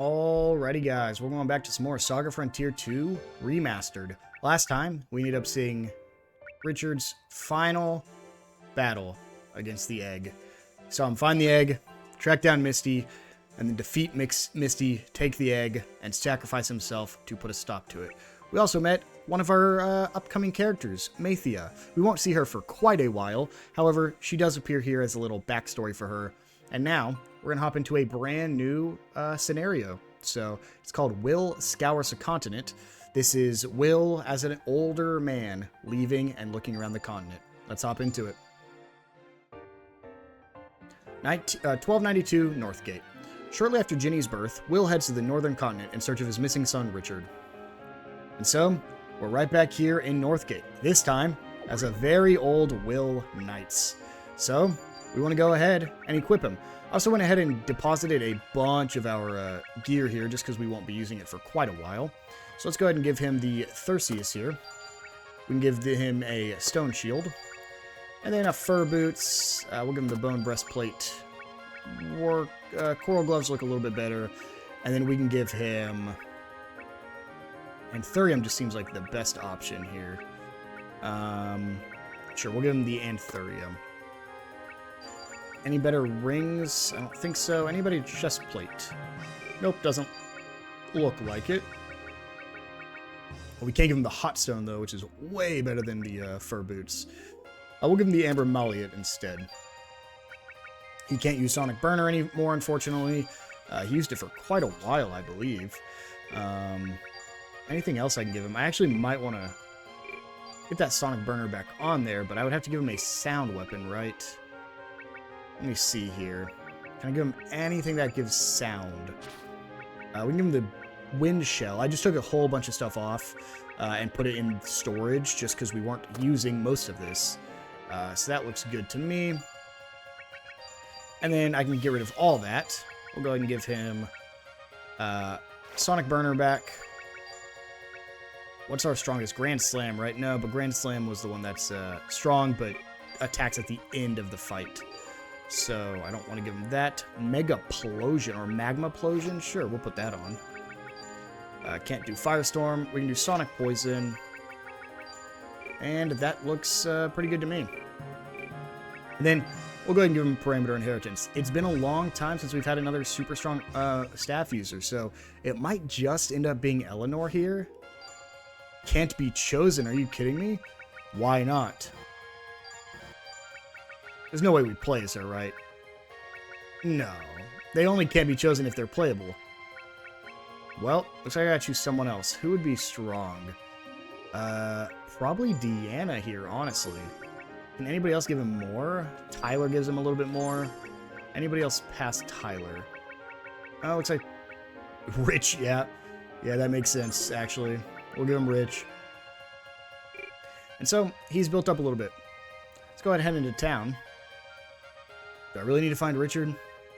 Alrighty guys, we're going back to some more SaGa Frontier 2 Remastered. Last time, we ended up seeing Richard's final battle against the egg. Saw him find the egg, track down Misty, and then defeat Misty, take the egg, and sacrifice himself to put a stop to it. We also met one of our upcoming characters, Mathia. We won't see her for quite a while, however, she does appear here as a little backstory for her. And now, we're going to hop into a brand new scenario. So, it's called Will Scours a Continent. This is Will as an older man leaving and looking around the continent. Let's hop into it. 1292 Northgate. Shortly after Ginny's birth, Will heads to the northern continent in search of his missing son, Richard. And so, we're right back here in Northgate, this time as a very old Will Knights. So, we want to go ahead and equip him. I also went ahead and deposited a bunch of our gear here just because we won't be using it for quite a while. So let's go ahead and give him the Thyrsius here. We can give him a stone shield. And then a fur boots. We'll give him the bone breastplate. Coral gloves look a little bit better. And then we can give him... Anthurium just seems like the best option here. Sure, we'll give him the Anthurium. Any better rings? I don't think so. Anybody chest plate? Nope, doesn't look like it. Well, we can't give him the hot stone, though, which is way better than the fur boots. We'll give him the amber malleate instead. He can't use sonic burner anymore, unfortunately. He used it for quite a while, I believe. Anything else I can give him? I actually might want to get that sonic burner back on there, but I would have to give him a sound weapon, right? Let me see here. Can I give him anything that gives sound? We can give him the wind shell. I just took a whole bunch of stuff off and put it in storage just because we weren't using most of this. So that looks good to me. And then I can get rid of all that. We'll go ahead and give him Sonic Burner back. What's our strongest? Grand Slam, right? No, but Grand Slam was the one that's strong, but attacks at the end of the fight. So, I don't want to give him that. Mega Plosion, or Magma Plosion? Sure, we'll put that on. Can't do Firestorm. We can do Sonic Poison. And that looks pretty good to me. And then, we'll go ahead and give him Parameter Inheritance. It's been a long time since we've had another super strong staff user, so it might just end up being Eleanor here. Can't be chosen, are you kidding me? Why not? There's no way we play as her, right? No. They only can't be chosen if they're playable. Well, looks like I gotta choose someone else. Who would be strong? Probably Deanna here, honestly. Can anybody else give him more? Tyler gives him a little bit more. Anybody else past Tyler? Oh, looks like... Rich, yeah. Yeah, that makes sense, actually. We'll give him Rich. And so, he's built up a little bit. Let's go ahead and head into town. Do I really need to find Richard?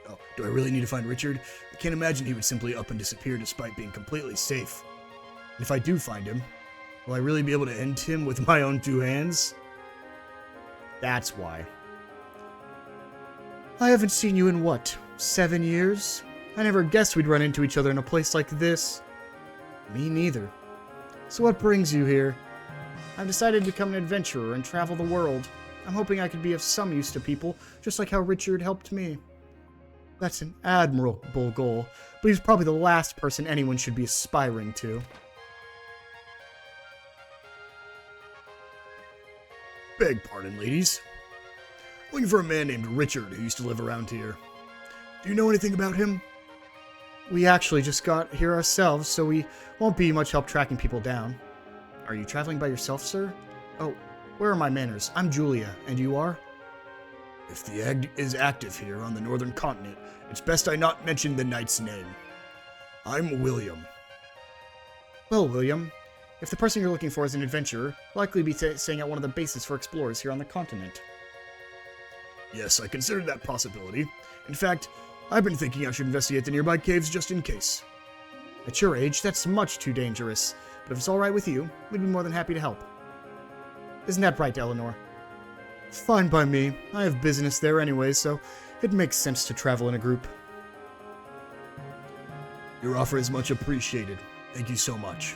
Oh, do I really need to find Richard? I can't imagine he would simply up and disappear despite being completely safe. And if I do find him, will I really be able to end him with my own two hands? That's why. I haven't seen you in what, 7 years? I never guessed we'd run into each other in a place like this. Me neither. So what brings you here? I've decided to become an adventurer and travel the world. I'm hoping I could be of some use to people, just like how Richard helped me. That's an admirable goal, but he's probably the last person anyone should be aspiring to. Beg pardon, ladies. Looking for a man named Richard who used to live around here. Do you know anything about him? We actually just got here ourselves, so we won't be much help tracking people down. Are you traveling by yourself, sir? Oh, where are my manners? I'm Julia, and you are? If the egg is active here on the northern continent, it's best I not mention the knight's name. I'm William. Well, William, if the person you're looking for is an adventurer, likely be staying at one of the bases for explorers here on the continent. Yes, I considered that possibility. In fact, I've been thinking I should investigate the nearby caves just in case. At your age, that's much too dangerous, but if it's alright with you, we'd be more than happy to help. Isn't that right, Eleanor? Fine by me. I have business there anyway, so it makes sense to travel in a group. Your offer is much appreciated. Thank you so much.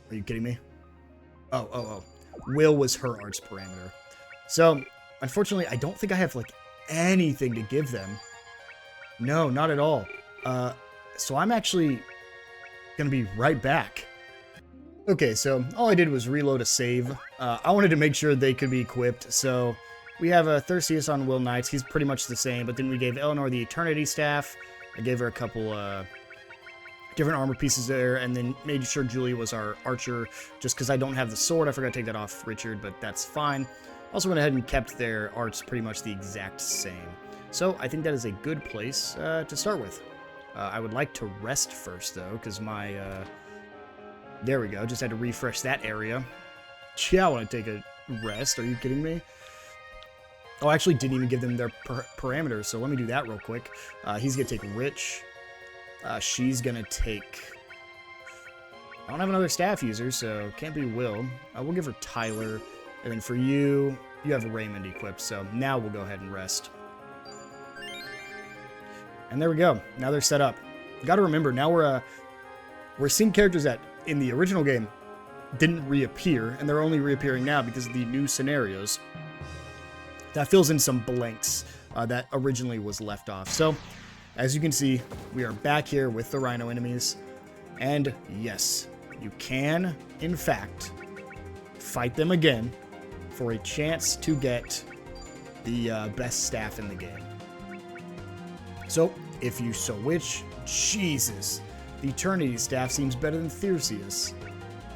Are you kidding me? Oh. Will was her arts parameter. So, unfortunately, I don't think I have, like, anything to give them. No, not at all. So I'm actually gonna be right back. Okay, so all I did was reload a save. I wanted to make sure they could be equipped, so we have a Thyrsius on Will Knights. He's pretty much the same, but then we gave Eleanor the Eternity Staff. I gave her a couple different armor pieces there, and then made sure Julia was our archer, just because I don't have the sword. I forgot to take that off Richard, but that's fine. Also went ahead and kept their arts pretty much the exact same. So I think that is a good place to start with. I would like to rest first, though, because my... there we go. Just had to refresh that area. Yeah, I want to take a rest. Are you kidding me? Oh, I actually didn't even give them their parameters, so let me do that real quick. He's going to take Rich. She's going to take... I don't have another staff user, so can't be Will. We'll give her Tyler. And then for you, you have Raymond equipped, so now we'll go ahead and rest. And there we go. Now they're set up. Got to remember, now we're seeing characters that in the original game didn't reappear, and they're only reappearing now because of the new scenarios. That fills in some blanks that originally was left off. So, as you can see, we are back here with the Rhino enemies. And yes, you can, in fact, fight them again for a chance to get the best staff in the game. So, if you so wish, Jesus, the Eternity Staff seems better than Thyrsius.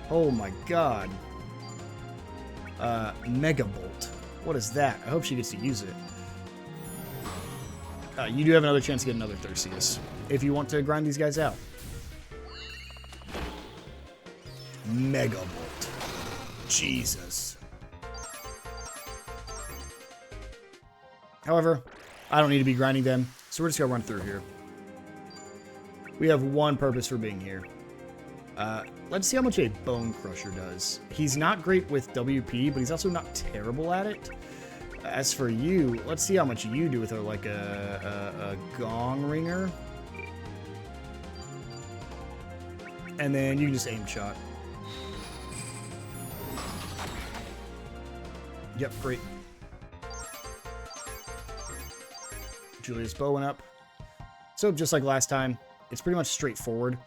Oh my god. Mega Bolt. What is that? I hope she gets to use it. You do have another chance to get another Thyrsius, if you want to grind these guys out. Mega Bolt. Jesus. However, I don't need to be grinding them, so we're just gonna run through here. We have one purpose for being here. Let's see how much a Bone Crusher does. He's not great with WP, but he's also not terrible at it. As for you, let's see how much you do with like a Gong Ringer. And then you can just aim shot. Yep, great. Julia's bowing up. So just like last time, it's pretty much straightforward.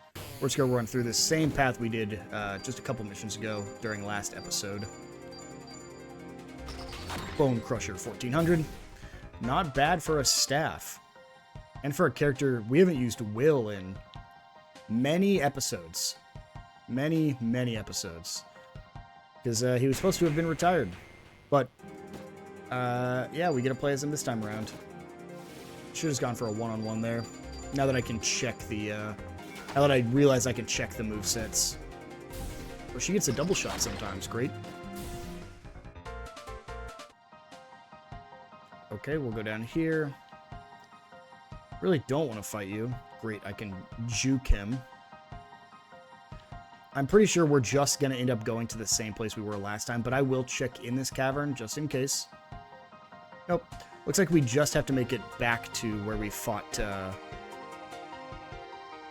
We're just going to run through the same path we did just a couple missions ago during last episode. Bone Crusher 1400. Not bad for a staff. And for a character, we haven't used Will in many episodes. Many episodes. Because he was supposed to have been retired. But, yeah, we get to play as him this time around. Should have gone for a one-on-one there. Now that I can check the, now that I realize I can check the movesets. Or she gets a double shot sometimes. Great. Okay, we'll go down here. Really don't want to fight you. Great, I can juke him. I'm pretty sure we're just going to end up going to the same place we were last time, but I will check in this cavern just in case. Nope. Looks like we just have to make it back to where we fought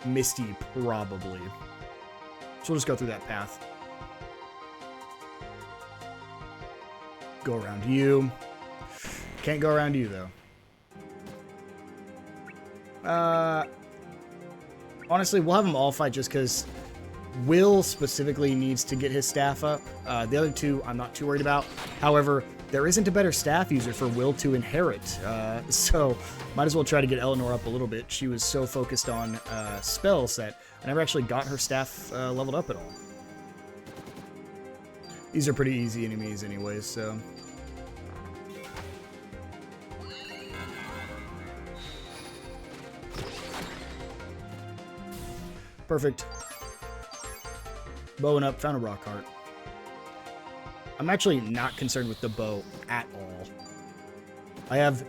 Misty, probably. So we'll just go through that path. Go around you. Can't go around you, though. Honestly, we'll have them all fight just because Will specifically needs to get his staff up. The other two, I'm not too worried about. However, there isn't a better staff user for Will to inherit, so might as well try to get Eleanor up a little bit. She was so focused on spells that I never actually got her staff leveled up at all. These are pretty easy enemies anyways, so... Perfect. Bowing up, found a rock heart. I'm actually not concerned with the bow at all. I have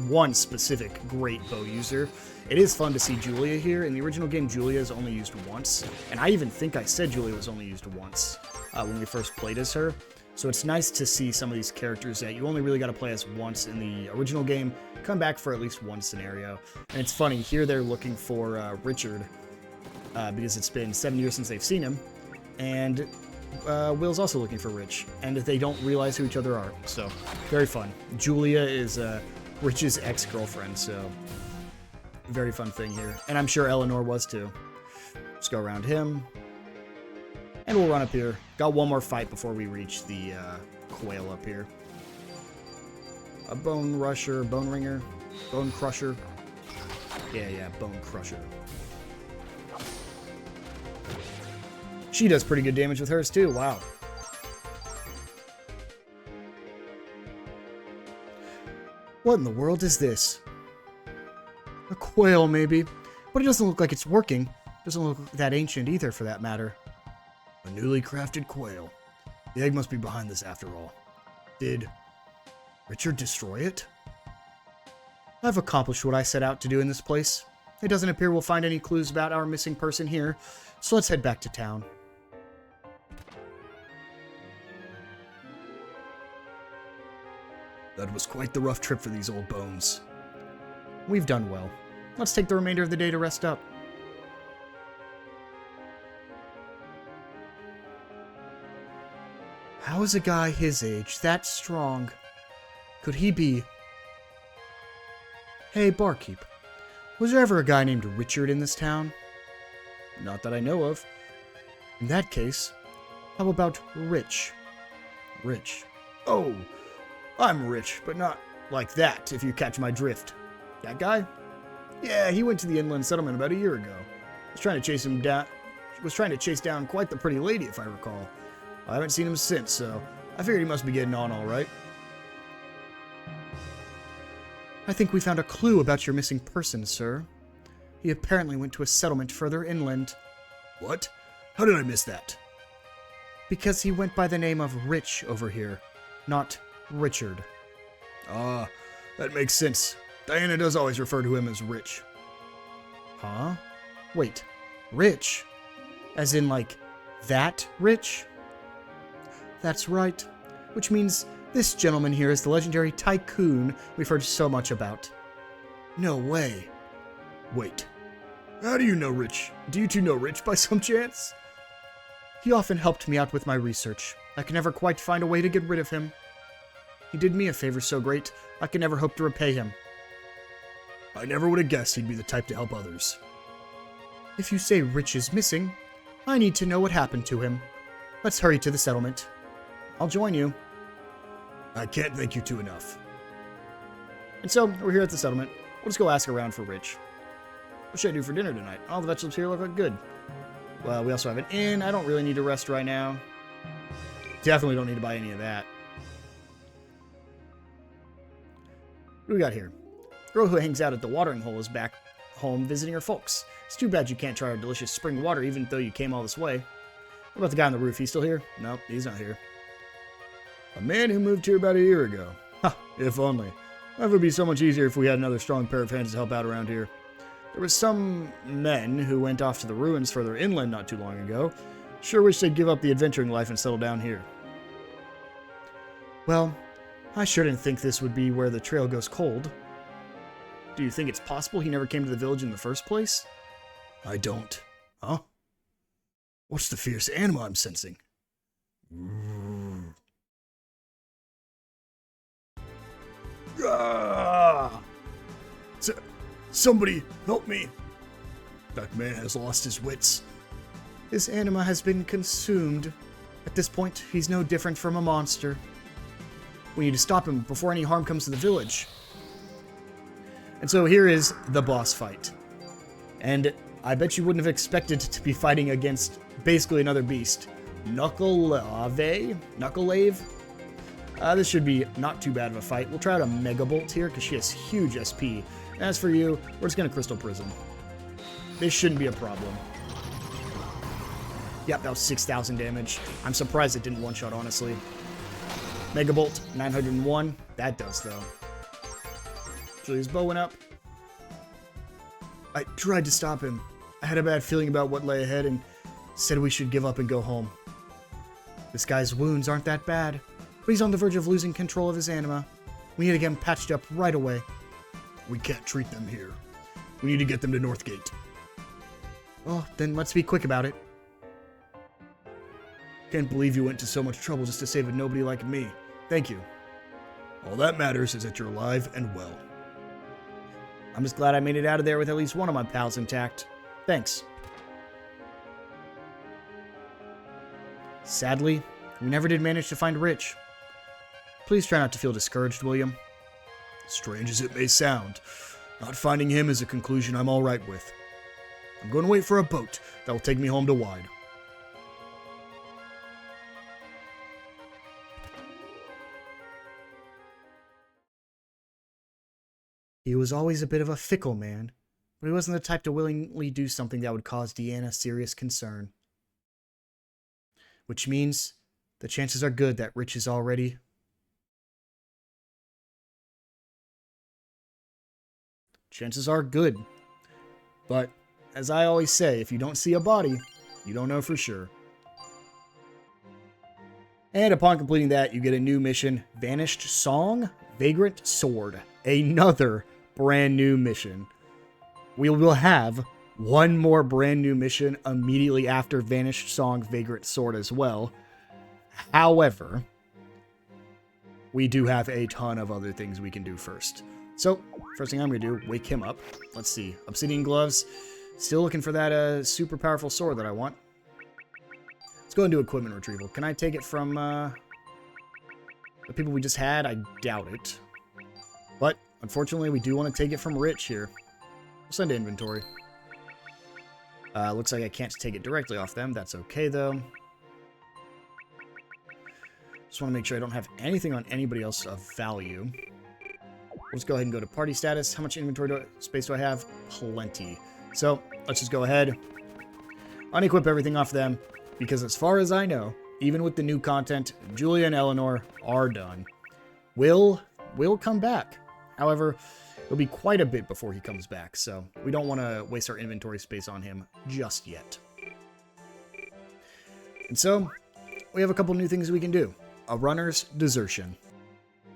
one specific great bow user. It is fun to see Julia here. In the original game, Julia is only used once. And I even think I said Julia was only used once when we first played as her. So it's nice to see some of these characters that you only really got to play as once in the original game come back for at least one scenario. And it's funny, here they're looking for Richard, because it's been 7 years since they've seen him. And Will's also looking for Rich, and they don't realize who each other are. So, very fun. Julia is Rich's ex-girlfriend, so very fun thing here. And I'm sure Eleanor was too. Let's go around him. And we'll run up here. Got one more fight before we reach the quail up here. A bone rusher, bone ringer, bone crusher. Yeah, bone crusher. She does pretty good damage with hers too, wow. What in the world is this? A quail, maybe. But it doesn't look like it's working. Doesn't look that ancient either, for that matter. A newly crafted quail. The egg must be behind this after all. Did Richard destroy it? I've accomplished what I set out to do in this place. It doesn't appear we'll find any clues about our missing person here, so let's head back to town. That was quite the rough trip for these old bones. We've done well. Let's take the remainder of the day to rest up. How is a guy his age that strong? Could he be... Hey, barkeep. Was there ever a guy named Richard in this town? Not that I know of. In that case, how about Rich? Rich. Oh, I'm rich, but not like that, if you catch my drift. That guy? Yeah, he went to the inland settlement about a year ago. Was trying to chase down quite the pretty lady, if I recall. I haven't seen him since, so I figured he must be getting on all right. I think we found a clue about your missing person, sir. He apparently went to a settlement further inland. What? How did I miss that? Because he went by the name of Rich over here, not Richard. Ah, that makes sense. Diana does always refer to him as Rich. Huh? Wait, Rich? As in, like, that Rich? That's right. Which means this gentleman here is the legendary tycoon we've heard so much about. No way. Wait. How do you know Rich? Do you two know Rich by some chance? He often helped me out with my research. I could never quite find a way to get rid of him. He did me a favor so great, I could never hope to repay him. I never would have guessed he'd be the type to help others. If you say Rich is missing, I need to know what happened to him. Let's hurry to the settlement. I'll join you. I can't thank you two enough. And so, we're here at the settlement. We'll just go ask around for Rich. What should I do for dinner tonight? All the vegetables here look good. Well, we also have an inn. I don't really need to rest right now. Definitely don't need to buy any of that. What do we got here? The girl who hangs out at the watering hole is back home visiting her folks. It's too bad you can't try our delicious spring water even though you came all this way. What about the guy on the roof? He's still here? Nope, he's not here. A man who moved here about a year ago. Ha, if only. Life would be so much easier if we had another strong pair of hands to help out around here. There was some men who went off to the ruins further inland not too long ago. Sure wish they'd give up the adventuring life and settle down here. Well, I shouldn't think this would be where the trail goes cold. Do you think it's possible he never came to the village in the first place? I don't. Huh? What's the fierce anima I'm sensing? Ah! Somebody help me! That man has lost his wits. His anima has been consumed. At this point, he's no different from a monster. We need to stop him before any harm comes to the village. And so here is the boss fight. And I bet you wouldn't have expected to be fighting against basically another beast. Knucklelave? This should be not too bad of a fight. We'll try out a Mega Bolt here because she has huge SP. As for you, we're just going to Crystal Prism. This shouldn't be a problem. Yep, that was 6,000 damage. I'm surprised it didn't one-shot, honestly. Mega Bolt, 901. That does, though. Julie's bowing up. I tried to stop him. I had a bad feeling about what lay ahead and said we should give up and go home. This guy's wounds aren't that bad, but he's on the verge of losing control of his anima. We need to get him patched up right away. We can't treat them here. We need to get them to Northgate. Oh, then let's be quick about it. Can't believe you went to so much trouble just to save a nobody like me. Thank you. All that matters is that you're alive and well. I'm just glad I made it out of there with at least one of my pals intact. Thanks. Sadly, we never did manage to find Rich. Please try not to feel discouraged, William. Strange as it may sound, not finding him is a conclusion I'm all right with. I'm going to wait for a boat that will take me home to Wide. He was always a bit of a fickle man, but he wasn't the type to willingly do something that would cause Deanna serious concern. Which means the chances are good that Rich is already... Chances are good. But, as I always say, if you don't see a body, you don't know for sure. And upon completing that, you get a new mission, Vanished Song, Vagrant Sword. Another brand new mission. We will have one more brand new mission immediately after Vanished Song, Vagrant Sword as well. However, we do have a ton of other things we can do first. So, first thing I'm going to do, wake him up. Let's see. Obsidian gloves. Still looking for that super powerful sword that I want. Let's go and do equipment retrieval. Can I take it from the people we just had? I doubt it. But, unfortunately, we do want to take it from Rich here. We'll send to inventory. Looks like I can't take it directly off them. That's okay, though. Just want to make sure I don't have anything on anybody else of value. Let's go ahead and go to party status. How much inventory space do I have? Plenty. So, let's just go ahead, unequip everything off them, because as far as I know, even with the new content, Julia and Eleanor are done. Will come back. However, it'll be quite a bit before he comes back, so we don't want to waste our inventory space on him just yet. And so, we have a couple new things we can do. A runner's desertion.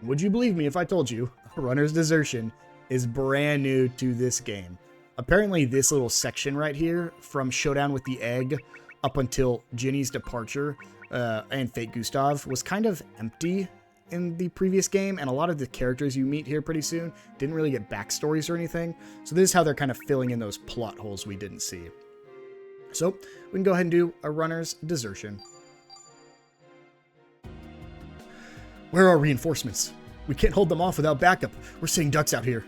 Would you believe me if I told you a runner's desertion is brand new to this game? Apparently this little section right here, from Showdown with the Egg up until Ginny's departure and Fate Gustave, was kind of empty in the previous game, and a lot of the characters you meet here pretty soon didn't really get backstories or anything. So this is how they're kind of filling in those plot holes we didn't see. So we can go ahead and do a runner's desertion. Where are reinforcements? We can't hold them off without backup. We're sitting ducks out here.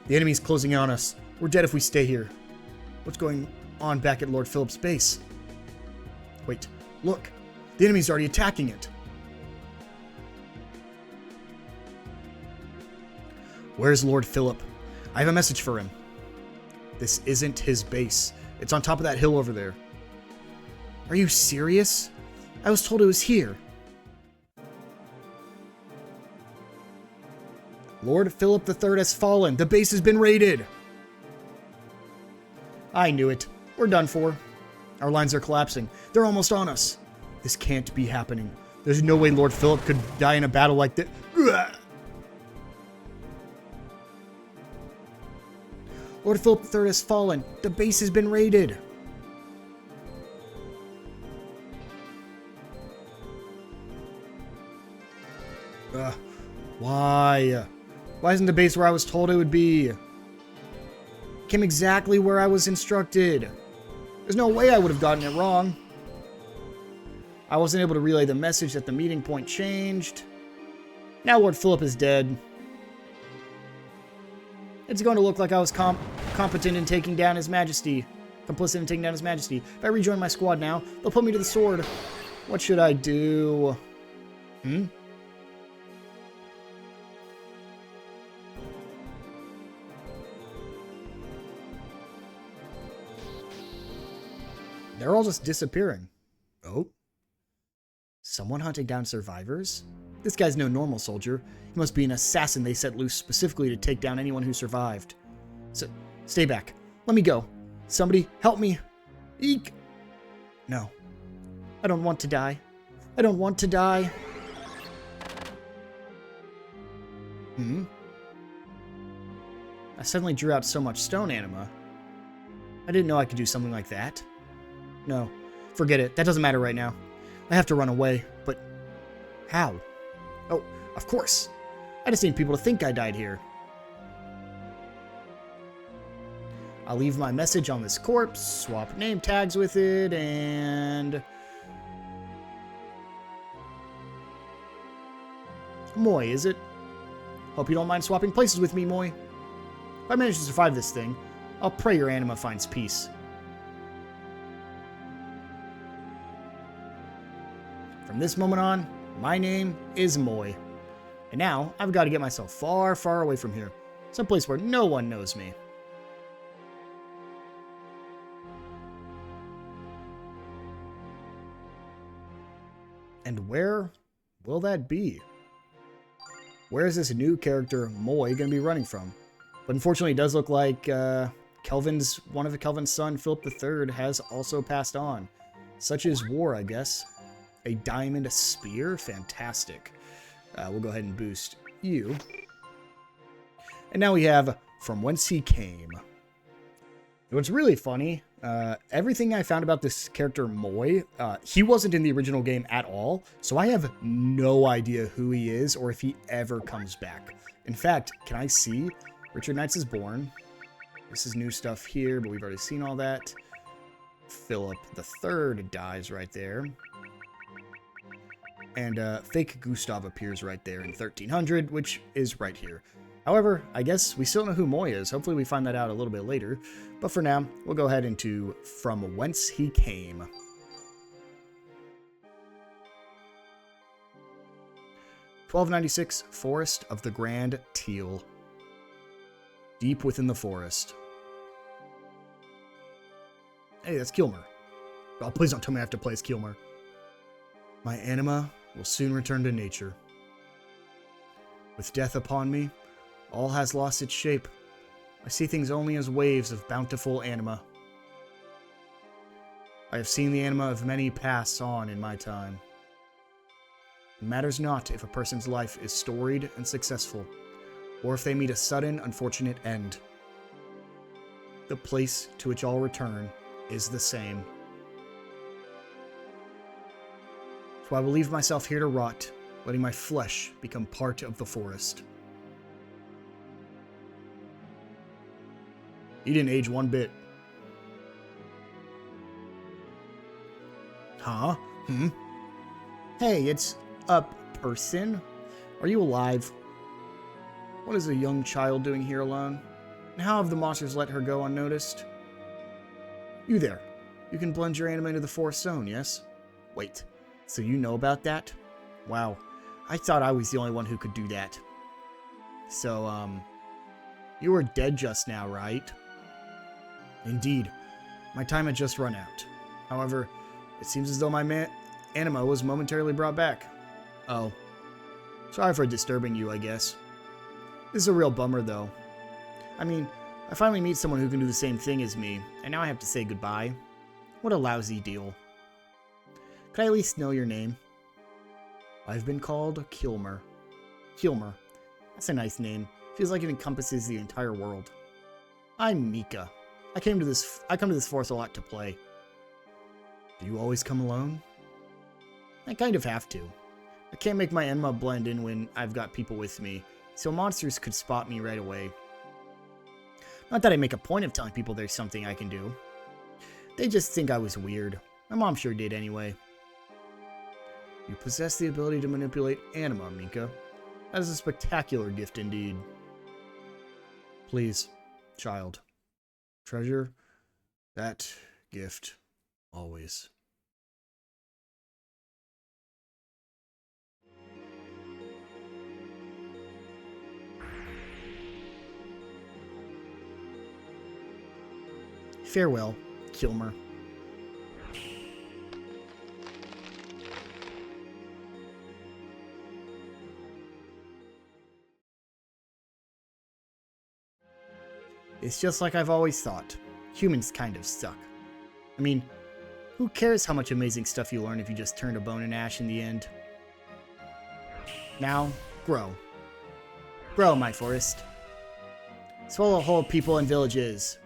The enemy's closing in on us. We're dead if we stay here. What's going on back at Lord Philip's base? Wait, look. The enemy's already attacking it. Where's Lord Philip? I have a message for him. This isn't his base. It's on top of that hill over there. Are you serious? I was told it was here. Lord Philip III has fallen. The base has been raided. I knew it. We're done for. Our lines are collapsing. They're almost on us. This can't be happening. There's no way Lord Philip could die in a battle like this. Lord Philip III has fallen. The base has been raided. Why? Why isn't the base where I was told it would be? Came exactly where I was instructed. There's no way I would have gotten it wrong. I wasn't able to relay the message that the meeting point changed. Now Lord Philip is dead. It's going to look like I was competent in taking down His Majesty. Complicit in taking down His Majesty. If I rejoin my squad now, they'll put me to the sword. What should I do? They're all just disappearing. Oh. Someone hunting down survivors? This guy's no normal soldier. He must be an assassin they set loose specifically to take down anyone who survived. So, stay back. Let me go. Somebody, help me. Eek. No. I don't want to die. I don't want to die. I suddenly drew out so much stone anima. I didn't know I could do something like that. No, forget it. That doesn't matter right now. I have to run away, but how? Oh, of course. I just need people to think I died here. I'll leave my message on this corpse, swap name tags with it, and... Moy, is it? Hope you don't mind swapping places with me, Moy. If I manage to survive this thing, I'll pray your anima finds peace. From this moment on, my name is Moy. And now, I've got to get myself far, far away from here. Someplace where no one knows me. And where will that be? Where is this new character, Moy, going to be running from? But unfortunately, it does look like one of Kelvin's son, Philip III, has also passed on. Such is war, I guess. A diamond spear? Fantastic. We'll go ahead and boost you. And now we have From Whence He Came. What's really funny, everything I found about this character Moy, he wasn't in the original game at all, so I have no idea who he is or if he ever comes back. In fact, can I see? Richard Knights is born. This is new stuff here, but we've already seen all that. Philip III dies right there. And fake Gustave appears right there in 1300, which is right here. However, I guess we still know who Moy is. Hopefully we find that out a little bit later. But for now, we'll go ahead into From Whence He Came. 1296, Forest of the Grand Teal. Deep within the forest. Hey, that's Kilmer. Oh, please don't tell me I have to play as Kilmer. My anima will soon return to nature. With death upon me, all has lost its shape. I see things only as waves of bountiful anima. I have seen the anima of many pass on in my time. It matters not if a person's life is storied and successful, or if they meet a sudden, unfortunate end. The place to which all return is the same. So I will leave myself here to rot, letting my flesh become part of the forest. He didn't age one bit. Huh? Hey, it's a person? Are you alive? What is a young child doing here alone? And how have the monsters let her go unnoticed? You there. You can blend your anima into the forest zone, yes? Wait, so you know about that? Wow, I thought I was the only one who could do that. So, you were dead just now, right? Indeed. My time had just run out. However, it seems as though my anima was momentarily brought back. Oh. Sorry for disturbing you, I guess. This is a real bummer, though. I mean, I finally meet someone who can do the same thing as me, and now I have to say goodbye. What a lousy deal. Could I at least know your name? I've been called Kilmer. Kilmer. That's a nice name. Feels like it encompasses the entire world. I'm Mika. I come to this forest a lot to play. Do you always come alone? I kind of have to. I can't make my anima blend in when I've got people with me, so monsters could spot me right away. Not that I make a point of telling people there's something I can do. They just think I was weird. My mom sure did anyway. You possess the ability to manipulate anima, Mika. That is a spectacular gift indeed. Please, child. Treasure that gift always. Farewell, Kilmer. It's just like I've always thought. Humans kind of suck. I mean, who cares how much amazing stuff you learn if you just turn to bone and ash in the end? Now, grow. Grow, my forest. Swallow whole people and villages.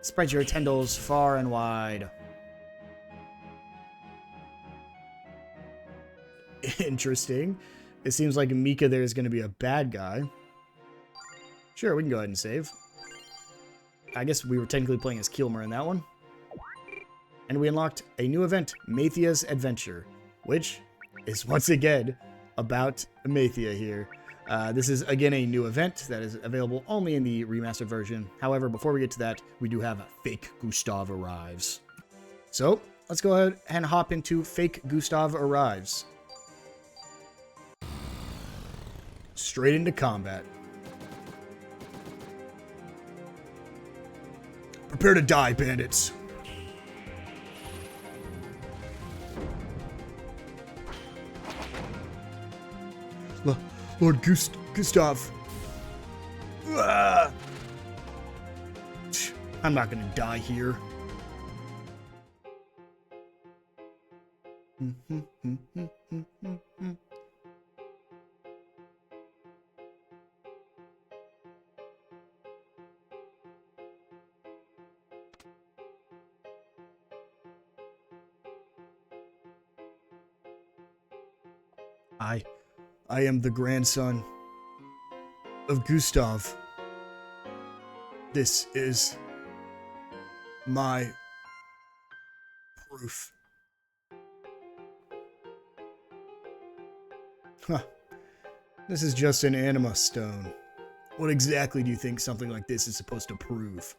Spread your tendrils far and wide. Interesting. It seems like Mika there is going to be a bad guy. Sure, we can go ahead and save. I guess we were technically playing as Kilmer in that one. And we unlocked a new event, Mathia's Adventure, which is once again about Mathia here. This is again a new event that is available only in the remastered version. However, before we get to that, we do have Fake Gustave Arrives. So, let's go ahead and hop into Fake Gustave Arrives. Straight into combat. Prepare to die, bandits. Lord Gustave. I'm not gonna die here. I am the grandson of Gustave. This is my proof. Huh. This is just an anima stone. What exactly do you think something like this is supposed to prove?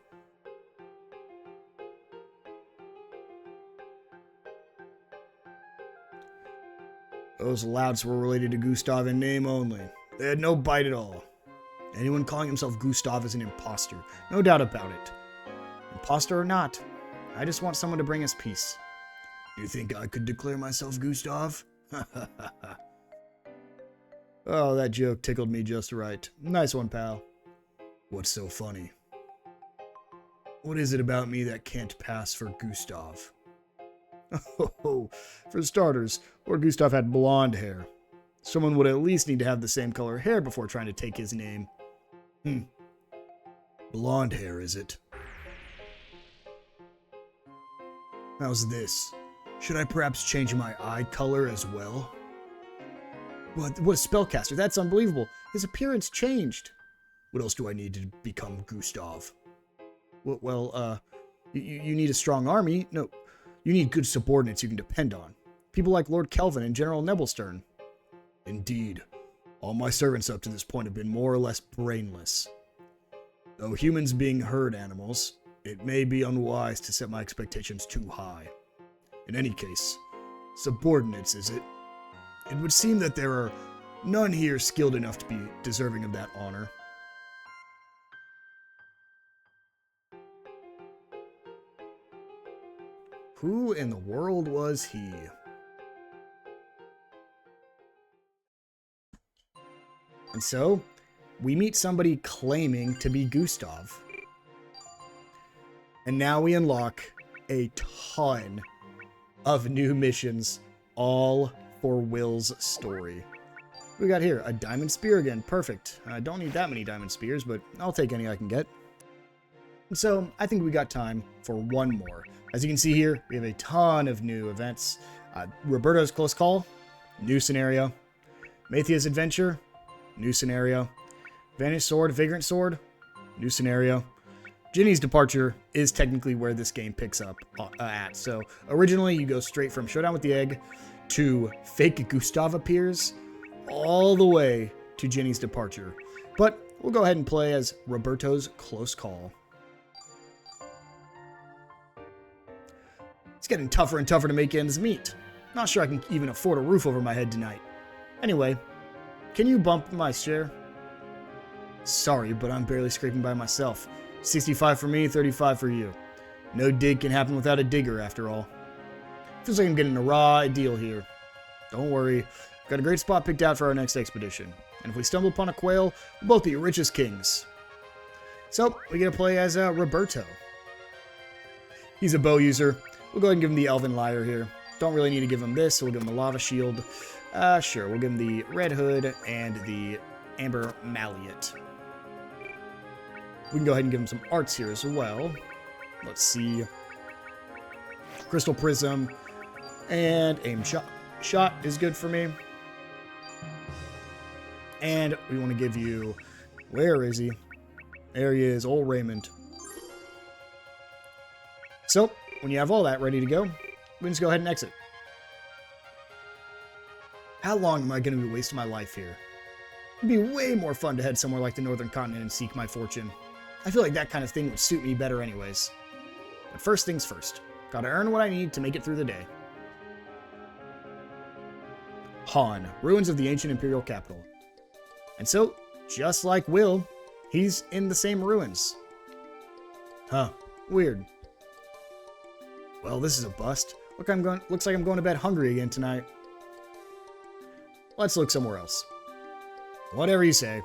Those louts were related to Gustave in name only. They had no bite at all. Anyone calling himself Gustave is an imposter. No doubt about it. Imposter or not, I just want someone to bring us peace. You think I could declare myself Gustave? Oh, that joke tickled me just right. Nice one, pal. What's so funny? What is it about me that can't pass for Gustave? Oh, for starters, Lord Gustave had blonde hair. Someone would at least need to have the same color hair before trying to take his name. Blonde hair, is it? How's this? Should I perhaps change my eye color as well? What a spellcaster, that's unbelievable. His appearance changed. What else do I need to become Gustave? Well, you need a strong army. No. You need good subordinates you can depend on. People like Lord Kelvin and General Nebelstern. Indeed. All my servants up to this point have been more or less brainless. Though humans being herd animals, it may be unwise to set my expectations too high. In any case, subordinates, is it? It would seem that there are none here skilled enough to be deserving of that honor. Who in the world was he? And so, we meet somebody claiming to be Gustave. And now we unlock a ton of new missions, all for Will's story. We got here a diamond spear again. Perfect. I don't need that many diamond spears, but I'll take any I can get. And so, I think we got time for one more. As you can see here, we have a ton of new events. Roberto's Close Call, new scenario. Mathia's Adventure, new scenario. Vanished Sword, Vagrant Sword, new scenario. Ginny's Departure is technically where this game picks up at. So originally you go straight from Showdown with the Egg to Fake Gustave Appears, all the way to Ginny's Departure. But we'll go ahead and play as Roberto's Close Call. It's getting tougher and tougher to make ends meet. Not sure I can even afford a roof over my head tonight. Anyway, can you bump my share? Sorry, but I'm barely scraping by myself. 65 for me, 35 for you. No dig can happen without a digger, after all. Feels like I'm getting a raw deal here. Don't worry, we've got a great spot picked out for our next expedition. And if we stumble upon a quail, we'll both be rich as kings. So, we get to play as Roberto. He's a bow user. We'll go ahead and give him the Elven Lyre here. Don't really need to give him this, so we'll give him the Lava Shield. Sure, we'll give him the Red Hood and the Amber Malleot. We can go ahead and give him some arts here as well. Let's see. Crystal Prism and aim shot. Shot is good for me. And we want to give you... Where is he? There he is, old Raymond. So, when you have all that ready to go, we can just go ahead and exit. How long am I going to be wasting my life here? It'd be way more fun to head somewhere like the Northern Continent and seek my fortune. I feel like that kind of thing would suit me better anyways. But first things first. Gotta earn what I need to make it through the day. Han, ruins of the ancient imperial capital. And so, just like Will, he's in the same ruins. Huh, weird. Well, this is a bust. Looks like I'm going to bed hungry again tonight. Let's look somewhere else. Whatever you say.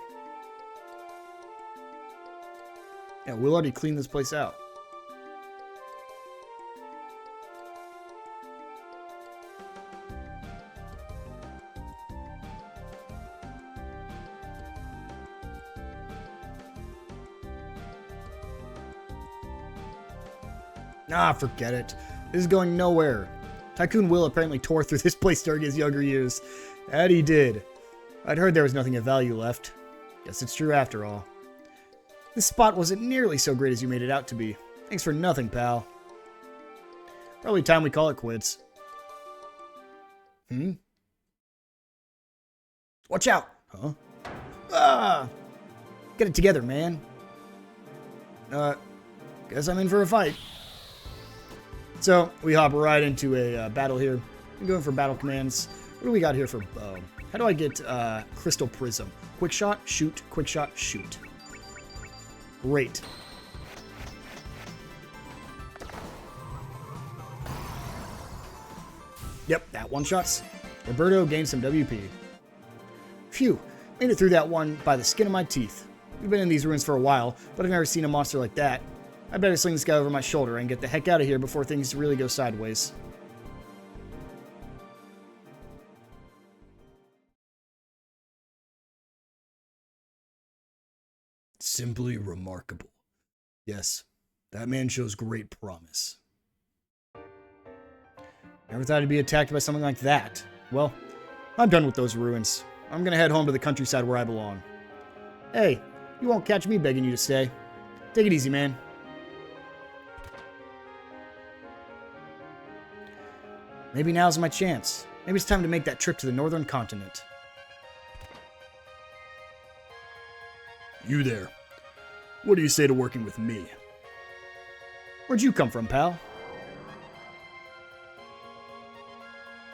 Yeah, we'll already clean this place out. Ah, forget it. This is going nowhere. Tycoon Will apparently tore through this place during his younger years. That he did. I'd heard there was nothing of value left. Guess it's true after all. This spot wasn't nearly so great as you made it out to be. Thanks for nothing, pal. Probably time we call it quits. Watch out! Huh? Ah! Get it together, man. Guess I'm in for a fight. So, we hop right into a battle here. I'm going for battle commands. What do we got here for bow? How do I get Crystal Prism? Quick shot, shoot, quick shot, shoot. Great. Yep, that one shots. Roberto gained some WP. Phew, made it through that one by the skin of my teeth. We've been in these ruins for a while, but I've never seen a monster like that. I better sling this guy over my shoulder and get the heck out of here before things really go sideways. Simply remarkable. Yes, that man shows great promise. Never thought I'd be attacked by something like that. Well, I'm done with those ruins. I'm gonna head home to the countryside where I belong. Hey, you won't catch me begging you to stay. Take it easy, man. Maybe now's my chance. Maybe it's time to make that trip to the Northern Continent. You there. What do you say to working with me? Where'd you come from, pal?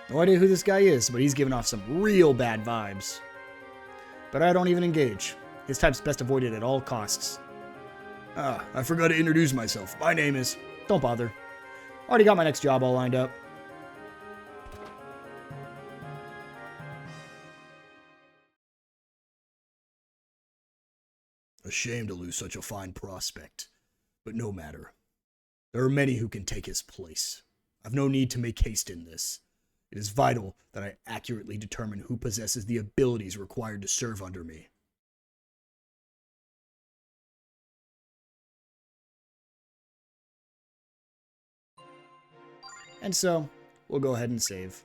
No idea who this guy is, but he's giving off some real bad vibes. But I don't even engage. His type's best avoided at all costs. Ah, I forgot to introduce myself. My name is... Don't bother. Already got my next job all lined up. A shame to lose such a fine prospect. But no matter. There are many who can take his place. I've no need to make haste in this. It is vital that I accurately determine who possesses the abilities required to serve under me. And so, we'll go ahead and save.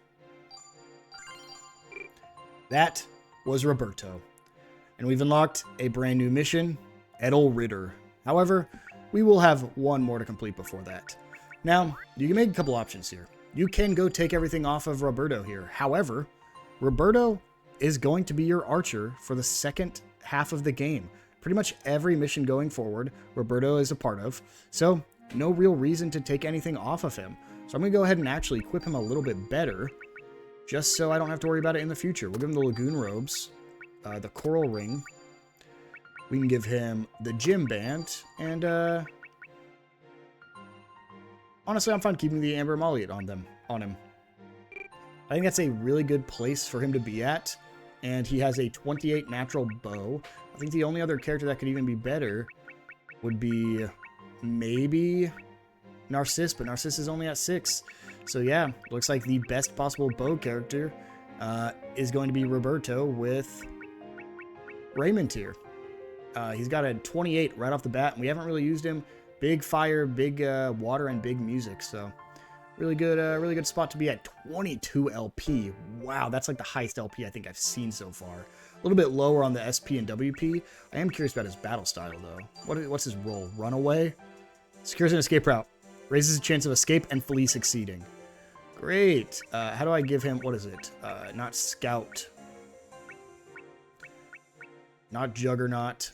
That was Roberto. And we've unlocked a brand new mission, Edel Ritter. However, we will have one more to complete before that. Now, you can make a couple options here. You can go take everything off of Roberto here. However, Roberto is going to be your archer for the second half of the game. Pretty much every mission going forward, Roberto is a part of. So, no real reason to take anything off of him. So I'm going to go ahead and actually equip him a little bit better, just so I don't have to worry about it in the future. We'll give him the Lagoon Robes. The Coral Ring. We can give him the Gym Band, and honestly, I'm fine keeping the Amber Molliot on him. I think that's a really good place for him to be at, and he has a 28 natural bow. I think the only other character that could even be better would be maybe Narcisse, but Narcisse is only at 6. So yeah, looks like the best possible bow character is going to be Roberto with Raymond here. He's got a 28 right off the bat, and we haven't really used him. Big fire, big water, and big music. So really good spot to be at. 22 LP. Wow, that's like the highest LP I think I've seen so far. A little bit lower on the SP and WP. I am curious about his battle style though. What's his role? Runaway? Secures an escape route. Raises the chance of escape and flee succeeding. Great. How do I give him, what is it? Not Scout. Not Juggernaut.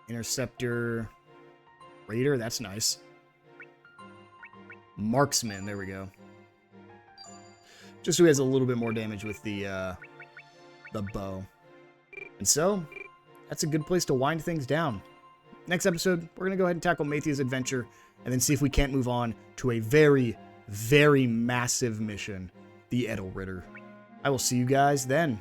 Interceptor. Raider, that's nice. Marksman, there we go. Just so he has a little bit more damage with the bow. And so, that's a good place to wind things down. Next episode, we're going to go ahead and tackle Maithia's adventure, and then see if we can't move on to a very, very massive mission, the Edelritter. I will see you guys then.